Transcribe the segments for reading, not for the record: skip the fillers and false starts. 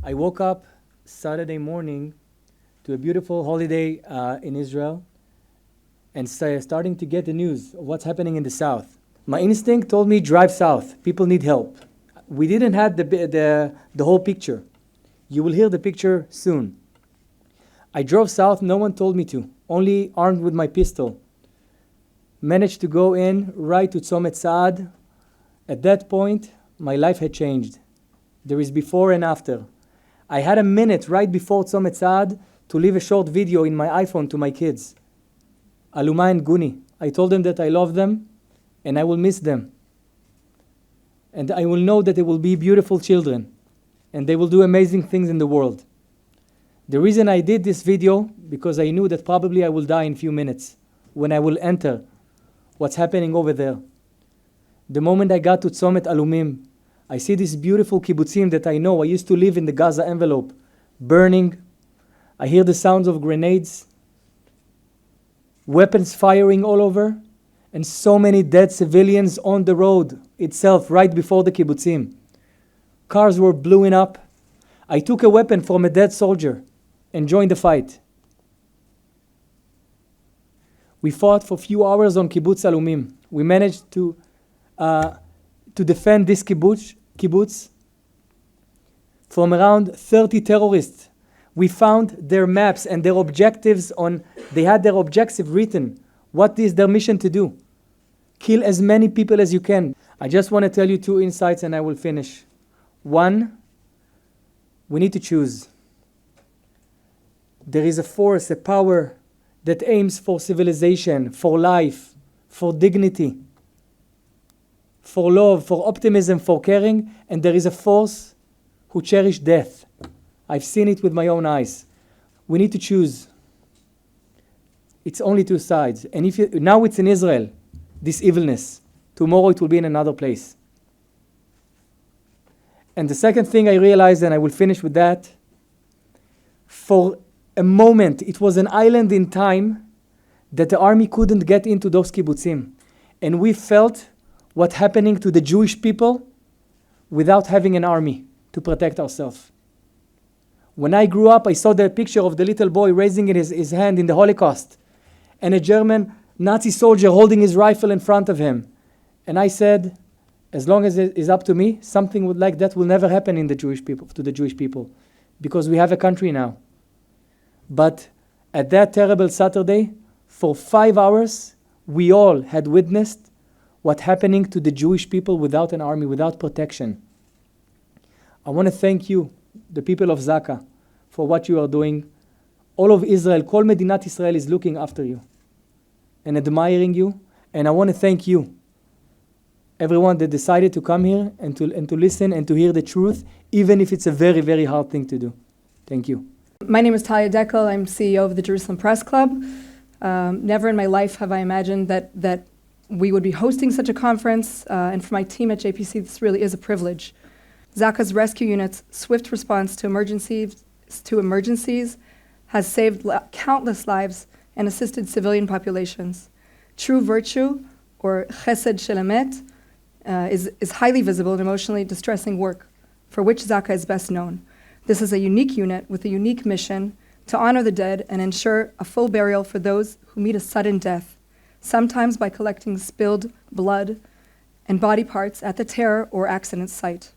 I woke up Saturday morning to a beautiful holiday in Israel and starting to get the news of what's happening in the south. My instinct told me drive south. People need help. We didn't have the whole picture. You will hear the picture soon. I drove south. No one told me to. Only armed with my pistol. Managed to go in right to Tzomet Saad. At that point, my life had changed. There is before and after. I had a minute right before Tzomet Saad to leave a short video in my iPhone to my kids. Aluma and Guni. I told them that I love them and I will miss them. And I will know that they will be beautiful children and they will do amazing things in the world. The reason I did this video, because I knew that probably I will die in a few minutes when I will enter what's happening over there. The moment I got to Tzomet Alumim, I see this beautiful kibbutzim that I know. I used to live in the Gaza envelope, burning. I hear the sounds of grenades, weapons firing all over, and so many dead civilians on the road itself, right before the kibbutzim. Cars were blowing up. I took a weapon from a dead soldier and joined the fight. We fought for a few hours on Kibbutz Alumim. We managed to defend this kibbutz from around 30 terrorists. We found their maps and their objectives they had their objective written. What is their mission to do? Kill as many people as you can. I just want to tell you 2 insights and I will finish. 1, we need to choose. There is a force, a power that aims for civilization, for life, for dignity, for love, for optimism, for caring, and there is a force who cherishes death. I've seen it with my own eyes. We need to choose. It's only 2 sides. And now it's in Israel, this evilness. Tomorrow it will be in another place. And the second thing I realized, and I will finish with that, for a moment, it was an island in time that the army couldn't get into those kibbutzim. And we felt what's happening to the Jewish people without having an army to protect ourselves. When I grew up, I saw the picture of the little boy raising his hand in the Holocaust and a German Nazi soldier holding his rifle in front of him. And I said, as long as it is up to me, something like that will never happen to the Jewish people, because we have a country now. But at that terrible Saturday, for 5 hours, we all had witnessed what's happening to the Jewish people without an army, without protection. I want to thank you, the people of ZAKA, for what you are doing. All of Israel, Kol Medinat Israel is looking after you and admiring you. And I want to thank you, everyone that decided to come here and to listen and to hear the truth, even if it's a very, very hard thing to do. Thank you. My name is Talia Dekel. I'm CEO of the Jerusalem Press Club. Never in my life have I imagined that we would be hosting such a conference. And for my team at JPC, this really is a privilege. ZAKA's rescue unit's swift response to emergencies has saved countless lives and assisted civilian populations. True virtue, or chesed shel emet, is highly visible and emotionally distressing work for which ZAKA is best known. This is a unique unit with a unique mission to honor the dead and ensure a full burial for those who meet a sudden death, sometimes by collecting spilled blood and body parts at the terror or accident site.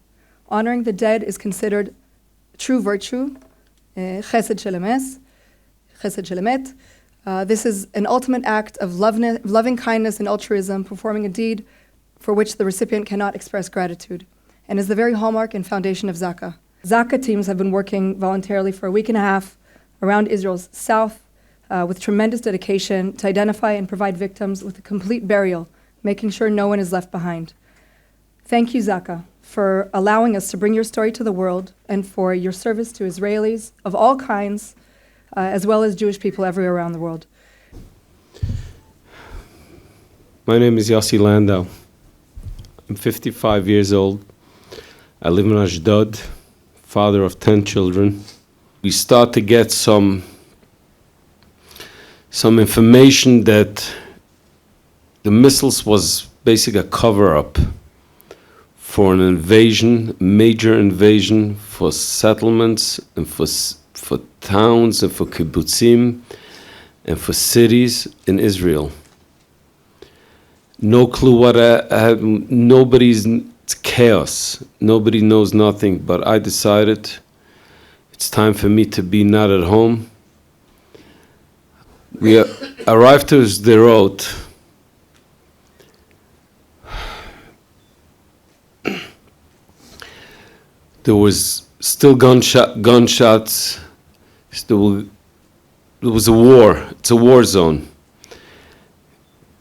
Honoring the dead is considered true virtue, chesed shel emet. This is an ultimate act of loving kindness and altruism, performing a deed for which the recipient cannot express gratitude, and is the very hallmark and foundation of ZAKA. ZAKA teams have been working voluntarily for a week and a half around Israel's south with tremendous dedication to identify and provide victims with a complete burial, making sure no one is left behind. Thank you, ZAKA, for allowing us to bring your story to the world and for your service to Israelis of all kinds, as well as Jewish people everywhere around the world. My name is Yossi Lando. I'm 55 years old. I live in Ashdod, father of 10 children. We start to get some information that the missiles was basically a cover-up for an invasion, major invasion, for settlements and for towns and for kibbutzim and for cities in Israel. No clue what it's chaos. Nobody knows nothing, but I decided it's time for me to be not at home. We arrived to Sderot. There was still gunshots. There was a war. It's a war zone.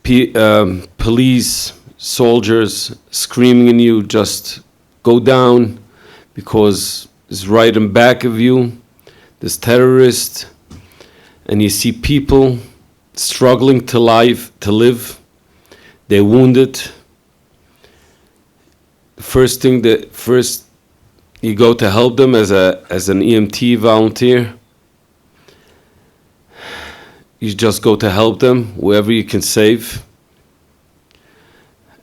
Police, soldiers screaming at you, just go down, because it's right in back of you. There's terrorists, and you see people struggling to live. They're wounded. First you go to help them as an EMT volunteer. You just go to help them wherever you can save.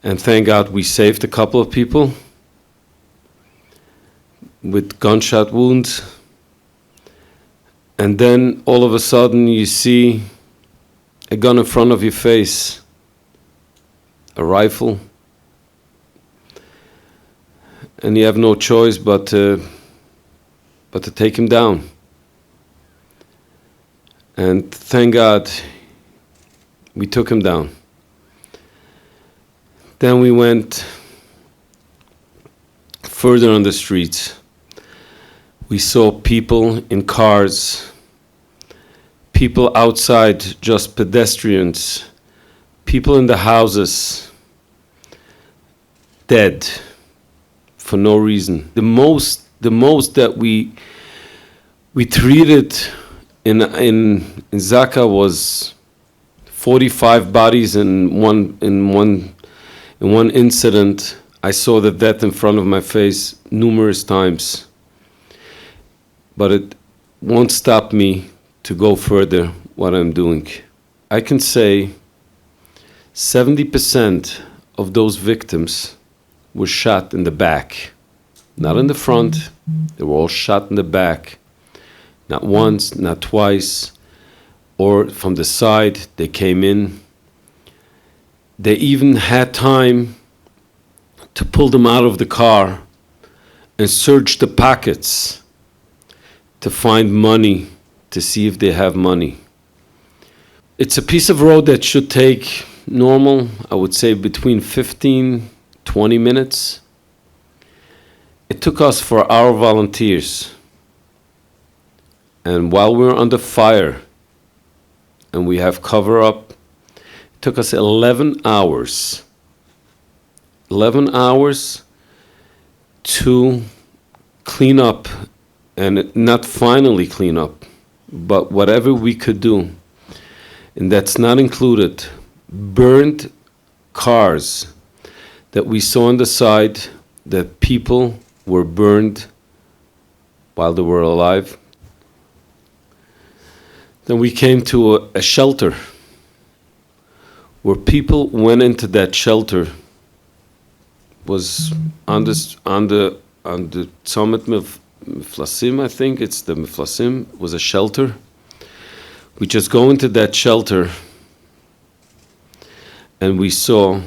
And thank God we saved a couple of people with gunshot wounds. And then all of a sudden you see a gun in front of your face, a rifle, and you have no choice but to take him down. And thank God we took him down. Then we went further on the streets. We saw people in cars, people outside, just pedestrians, people in the houses, dead for no reason. The most that we treated in ZAKA was 45 bodies in one incident. I saw the death in front of my face numerous times, but it won't stop me to go further what I'm doing. I can say 70% of those victims were shot in the back, not in the front. They were all shot in the back. Not once, not twice, or from the side. They came in. They even had time to pull them out of the car and search the pockets to find money, to see if they have money. It's a piece of road that should take normal, I would say, between 15, 20 minutes. It took us, for our volunteers, and while we were under fire and we have cover up, it took us 11 hours. 11 hours to clean up, and not finally clean up, but whatever we could do. And that's not included burned cars that we saw on the side, that people were burned while they were alive. Then we came to a shelter where people went into. That shelter was on the summit Miflasim, I think it's the Miflasim, was a shelter. We just go into that shelter and we saw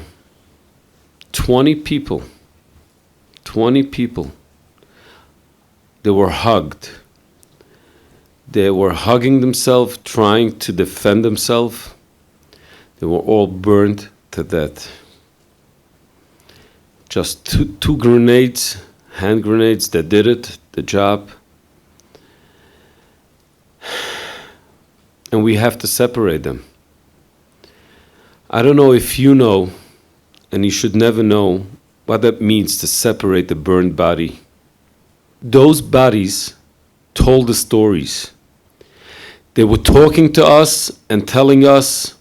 20 people. They were hugged. They were hugging themselves, trying to defend themselves. They were all burned to death. Just two grenades, hand grenades, that did it, the job. And we have to separate them. I don't know if you know, and you should never know, what that means to separate the burned body. Those bodies told the stories. They were talking to us and telling us,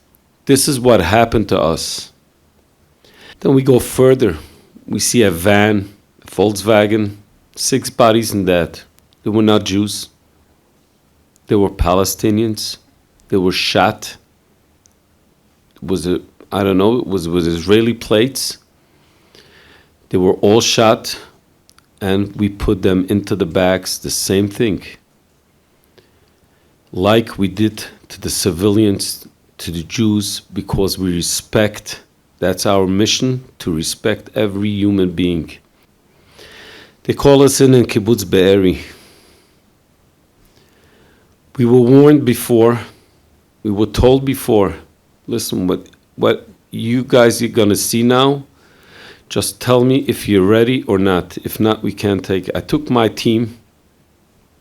this is what happened to us. Then we go further. We see a van, a Volkswagen, 6 bodies in that. They were not Jews. They were Palestinians. They were shot. It was Israeli plates. They were all shot, and we put them into the bags, the same thing. Like we did to the civilians, to the Jews, because we respect, that's our mission, to respect every human being. They call us in Kibbutz Be'eri. We were warned before, we were told before, listen, what you guys are going to see now, just tell me if you're ready or not. If not, we can't take it. I took my team,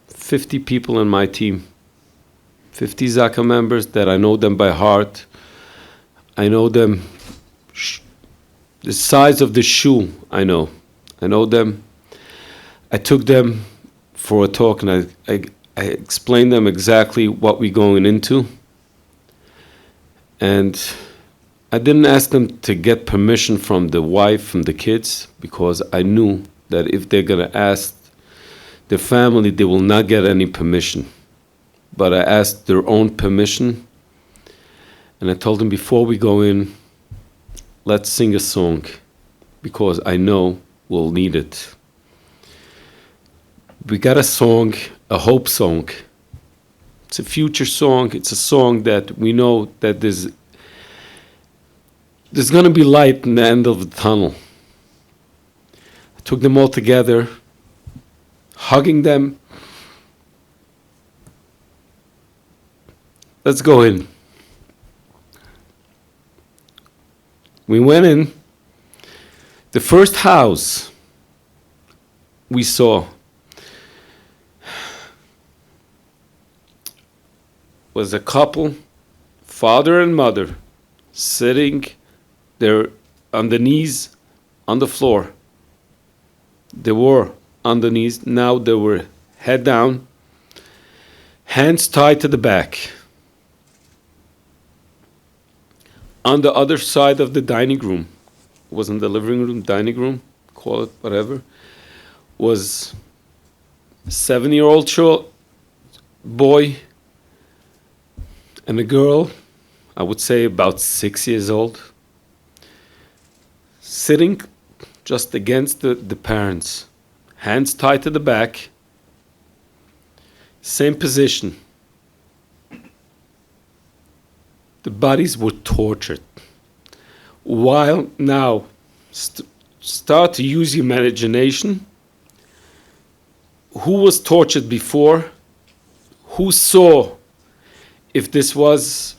50 people in my team, 50 ZAKA members that I know them by heart. I know them, the size of the shoe, I know them. I took them for a talk, and I explained them exactly what we're going into. And I didn't ask them to get permission from the wife, from the kids, because I knew that if they're going to ask their family, they will not get any permission. But I asked their own permission, and I told them, before we go in, let's sing a song, because I know we'll need it. We got a song, a hope song. It's a future song. It's a song that we know that there's going to be light in the end of the tunnel. I took them all together, hugging them. Let's go in. We went in. The first house we saw was a couple, father and mother, sitting there on the knees on the floor. They were on the knees. Now they were head down, hands tied to the back. On the other side of the dining room, it wasn't the living room, dining room, call it whatever, was a 7-year-old boy and a girl, I would say about 6 years old, sitting just against the parents, hands tied to the back, same position. The bodies were tortured. While now, start to use your imagination. Who was tortured before? Who saw if this was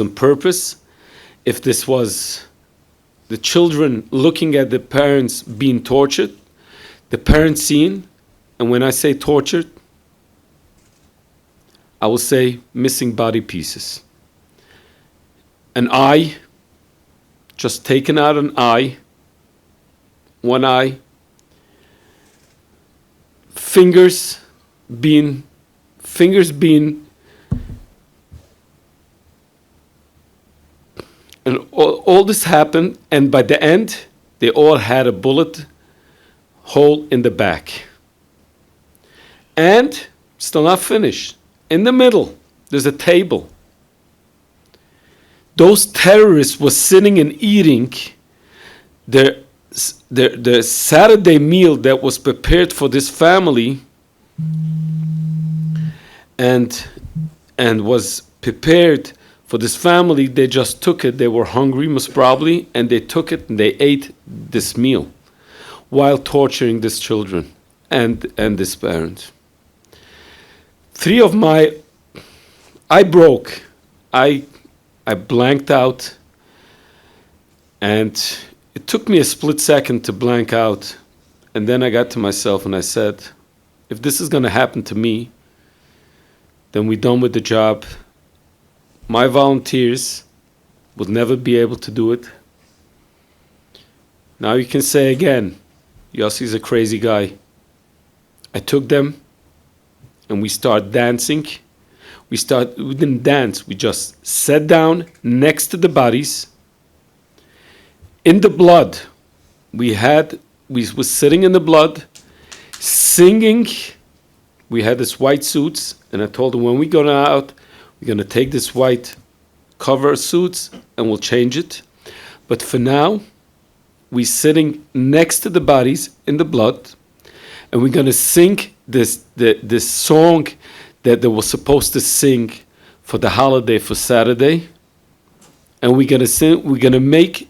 on purpose, if this was the children looking at the parents being tortured, the parents seeing, and when I say tortured, I will say missing body pieces. An eye, just taken out an eye, one eye, fingers being, and all this happened, and by the end, they all had a bullet hole in the back. And, still not finished, in the middle, there's a table. Those terrorists were sitting and eating their Saturday meal that was prepared for this family, and was prepared for this family. They just took it. They were hungry, most probably, and they took it and they ate this meal while torturing these children and this parent. I broke. I blanked out, and it took me a split second to blank out, and then I got to myself and I said, if this is going to happen to me, then we're done with the job. My volunteers would never be able to do it. Now you can say again, Yossi's a crazy guy. I took them and we started dancing. We didn't dance, we just sat down next to the bodies. In the blood, we were sitting in the blood, singing. We had this white suits, and I told them, when we go out, we're going to take this white cover suits and we'll change it. But for now, we're sitting next to the bodies in the blood, and we're going to sing this song that they were supposed to sing for the holiday for Saturday. And we're going to make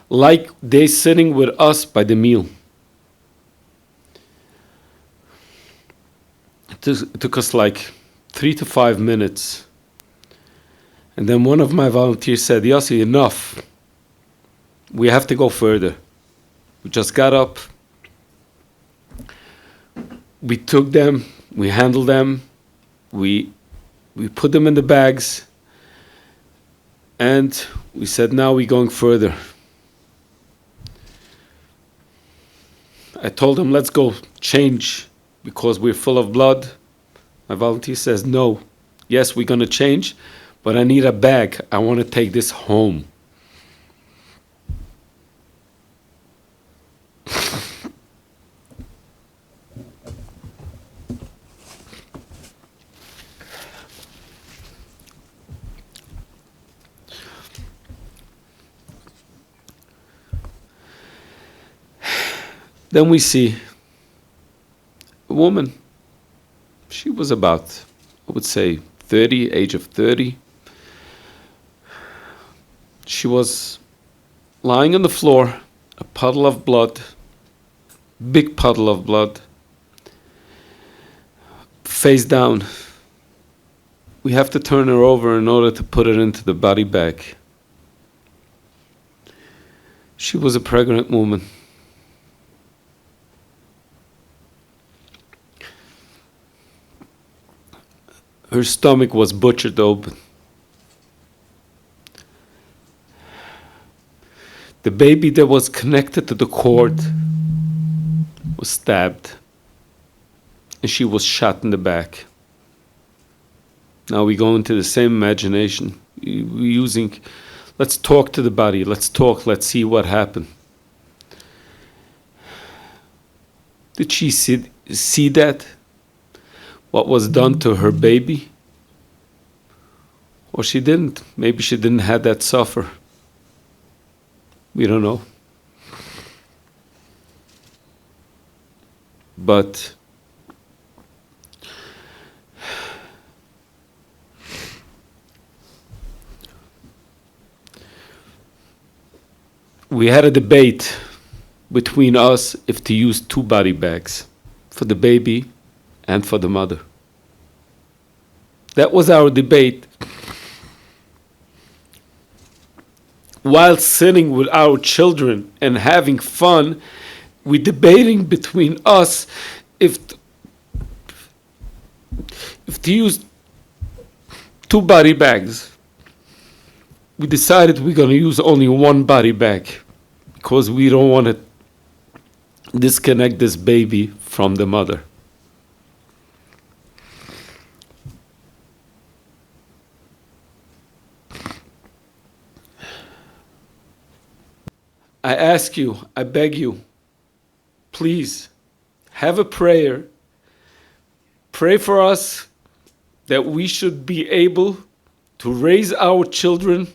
like they're sitting with us by the meal. It took us like 3 to 5 minutes. And then one of my volunteers said, Yossi, enough. We have to go further. We just got up. We took them. We handled them. We put them in the bags. And we said, now we're going further. I told him, let's go change because we're full of blood. My volunteer says, no. Yes, we're going to change, but I need a bag. I want to take this home. Then we see a woman. She was about, I would say, 30, age of 30. She was lying on the floor, a puddle of blood, big puddle of blood, face down. We have to turn her over in order to put her into the body bag. She was a pregnant woman. Her stomach was butchered open. The baby that was connected to the cord was stabbed, and she was shot in the back. Now we go into the same imagination. We're using, let's talk to the body, let's talk, let's see what happened. Did she see that? What was done to her baby? Or she didn't. Maybe she didn't have that suffer. We don't know. But we had a debate between us if to use 2 body bags for the baby and for the mother. That was our debate. While sitting with our children and having fun, we're debating between us if to use 2 body bags. We decided we're going to use only 1 body bag because we don't want to disconnect this baby from the mother. I ask you, I beg you, please have a prayer. Pray for us that we should be able to raise our children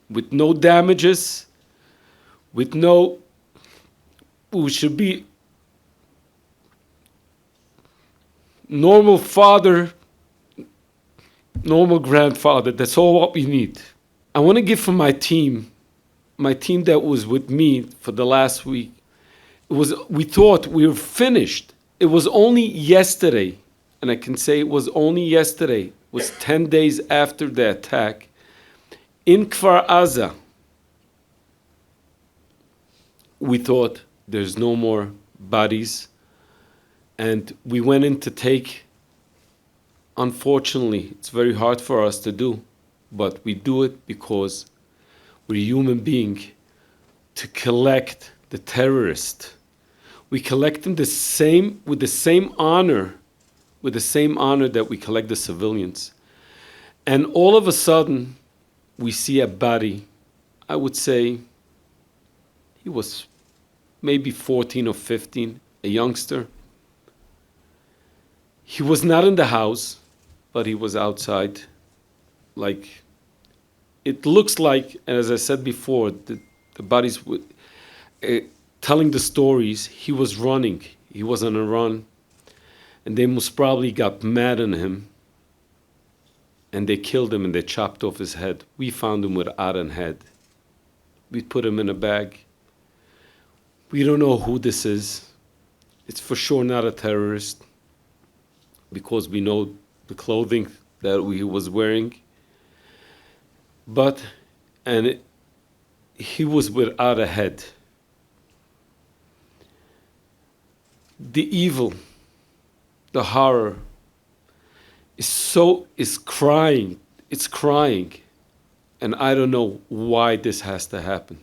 with no damages, we should be normal father, normal grandfather. That's all what we need. I want to give for my team that was with me for the last week. We thought we were finished. It was only yesterday, and I can say it was only yesterday, it was 10 days after the attack, in Kfar Aza, we thought there's no more bodies, and we went in to take, unfortunately, it's very hard for us to do, but we do it because we're human beings, to collect the terrorist. We collect them with the same honor that we collect the civilians. And all of a sudden, we see a body. I would say he was maybe 14 or 15, a youngster. He was not in the house, but he was outside. Like, it looks like, and as I said before, The bodies were telling the stories. He was running. He was on a run. And they most probably got mad on him. And they killed him and they chopped off his head. We found him without a head. We put him in a bag. We don't know who this is. It's for sure not a terrorist because we know the clothing that he was wearing. He was without a head. The evil, the horror, is crying. It's crying. And I don't know why this has to happen.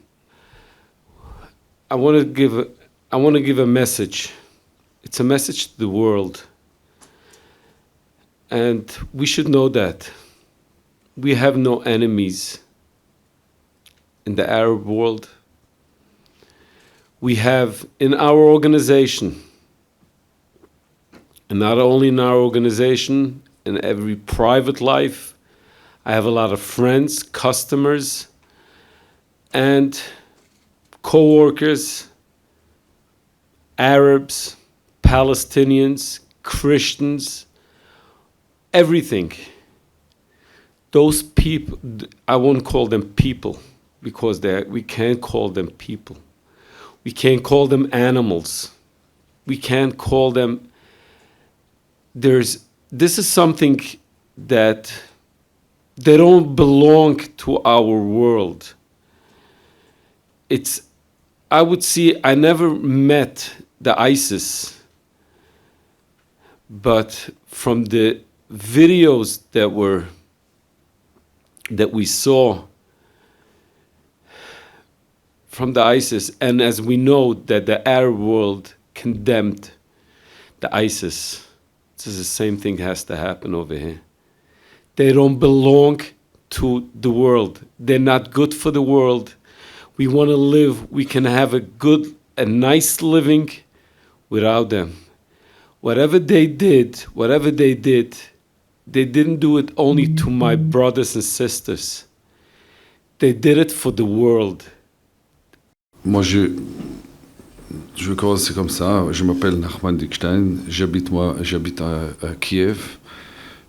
I want to give a message. It's a message to the world. And we should know that we have no enemies in the Arab world. We have in our organization, and not only in our organization, in every private life, I have a lot of friends, customers, and co-workers, Arabs, Palestinians, Christians, everything. Those people, I won't call them people because we can't call them people. We can't call them animals. We can't call them, this is something that they don't belong to our world. I would see, I never met the ISIS, but from the videos that we saw from the ISIS, and as we know that the Arab world condemned the ISIS, this is the same thing has to happen over here. They don't belong to the world. They're not good for the world. We want to live, we can have a nice living without them. Whatever they did, they didn't do it only to my brothers and sisters. They did it for the world. Moi, je vais commencer comme ça. Je m'appelle Nachman Dickstein. J'habite à Kiev.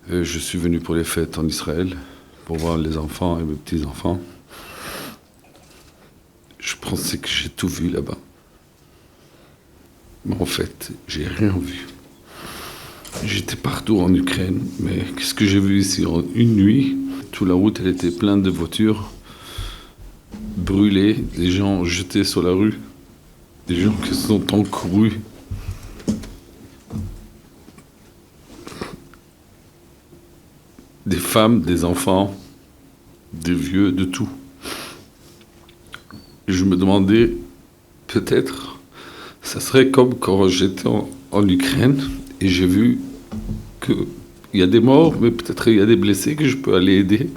Je suis venu pour les fêtes en Israël, pour voir les enfants et mes petits-enfants. Je pensais que j'ai tout vu là-bas. Mais en fait, j'ai rien vu. J'étais partout en Ukraine, mais qu'est-ce que j'ai vu ici en une nuit? Toute la route, elle était pleine de voitures brûlées, des gens jetés sur la rue, des gens qui sont encourus. Des femmes, des enfants, des vieux, de tout. Et je me demandais, peut-être, ça serait comme quand j'étais en Ukraine et j'ai vu qu'il y a des morts, mais peut-être il y a des blessés que je peux aller aider.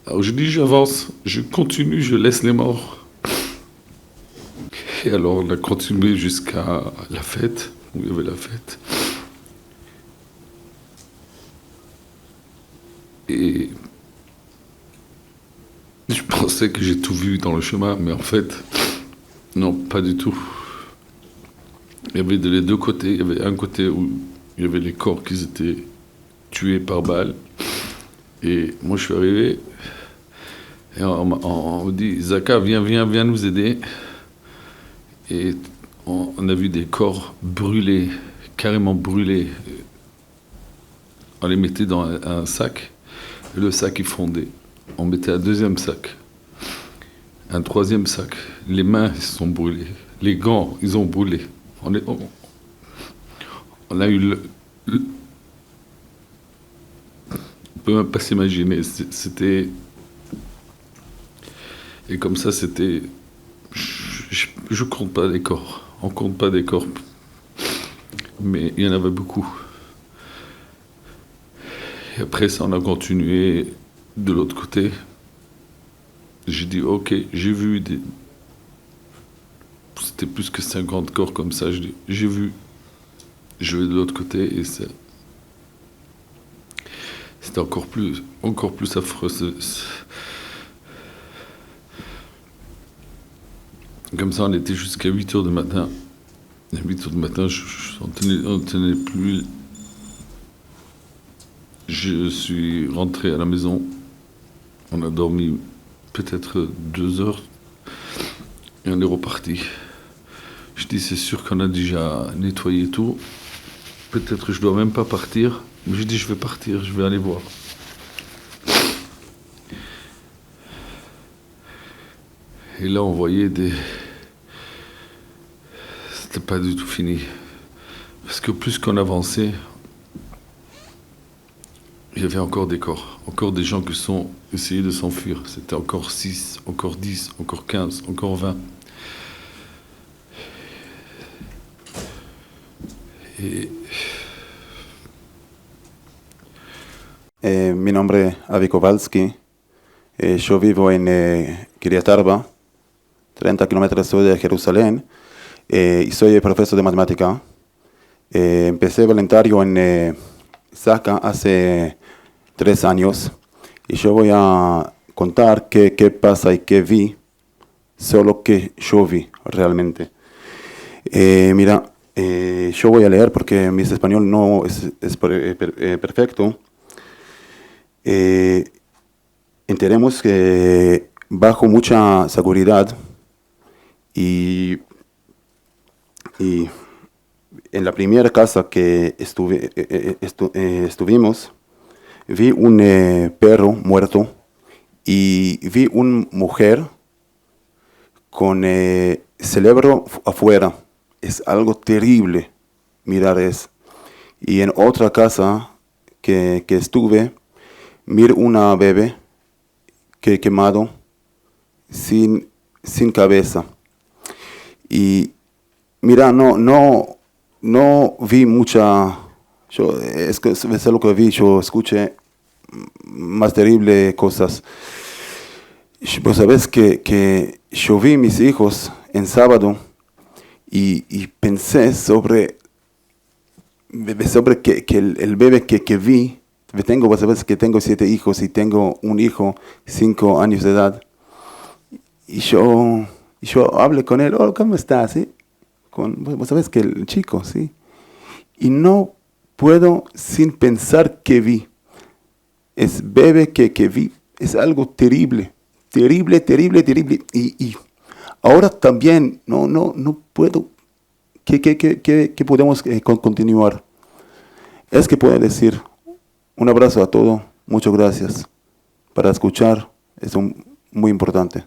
Alors je dis, j'avance, je continue, je laisse les morts. Et alors on a continué jusqu'à la fête, où il y avait la fête. Et je pensais que j'ai tout vu dans le chemin, mais en fait, non, pas du tout. Il y avait les deux côtés. Il y avait un côté où il y avait les corps qui étaient tués par balle. Et moi, je suis arrivé et on me dit, Zaka, viens nous aider. Et on a vu des corps brûlés, carrément brûlés. On les mettait dans un sac. Et le sac, il fondait. On mettait un deuxième sac. Un troisième sac. Les mains, ils se sont brûlées. Les gants, ils ont brûlé. On a eu on peut même pas s'imaginer. C'était... Et comme ça, c'était... Je compte pas des corps. On compte pas des corps. Mais il y en avait beaucoup. Et après ça, on a continué de l'autre côté. J'ai dit, ok, j'ai vu des... C'était plus que 50 corps comme ça. J'ai vu. Je vais de l'autre côté et c'était encore plus affreux. Comme ça, on était jusqu'à 8 heures du matin. À 8 heures du matin, on tenait plus. Je suis rentré à la maison. On a dormi peut-être 2 heures. Et on est reparti. Je dis, c'est sûr qu'on a déjà nettoyé tout. Peut-être je dois même pas partir. Mais je dis, je vais partir, je vais aller voir. Et là, on voyait des... C'était pas du tout fini. Parce que plus qu'on avançait, il y avait encore des corps. Encore des gens qui sont essayés de s'enfuir. C'était encore 6, encore 10, encore 15, encore 20. Et... Mi nombre es Avi Kovalski. Yo vivo en Kiryat Arba, 30 kilómetros al sur de Jerusalén, y soy profesor de matemática. Empecé voluntario en ZAKA hace 3 años, y yo voy a contar qué pasa y qué vi, solo que yo vi realmente. Mira, yo voy a leer porque mi español no es perfecto. Enteremos que bajo mucha seguridad y en la primera casa que estuvimos, vi un perro muerto y vi una mujer con cerebro afuera. Es algo terrible mirar eso. Y en otra casa que estuve, miré una bebé que quemado sin cabeza. Y mira, no vi mucha, es lo que vi, yo escuché más terrible cosas. Pues sabes que yo vi mis hijos en sábado y pensé sobre que el bebé que vi. Vos sabés que tengo 7 hijos y tengo un hijo 5 años de edad. Y yo hablé con él, oh, ¿cómo estás? ¿Sí? Vos sabés que el chico, ¿sí? Y no puedo sin pensar que vi. Es bebé que vi. Es algo terrible. Terrible, terrible, terrible. Y ahora también no puedo. ¿Qué podemos continuar? Es que puedo decir... Un abrazo a todos, muchas gracias. Para escuchar es muy importante.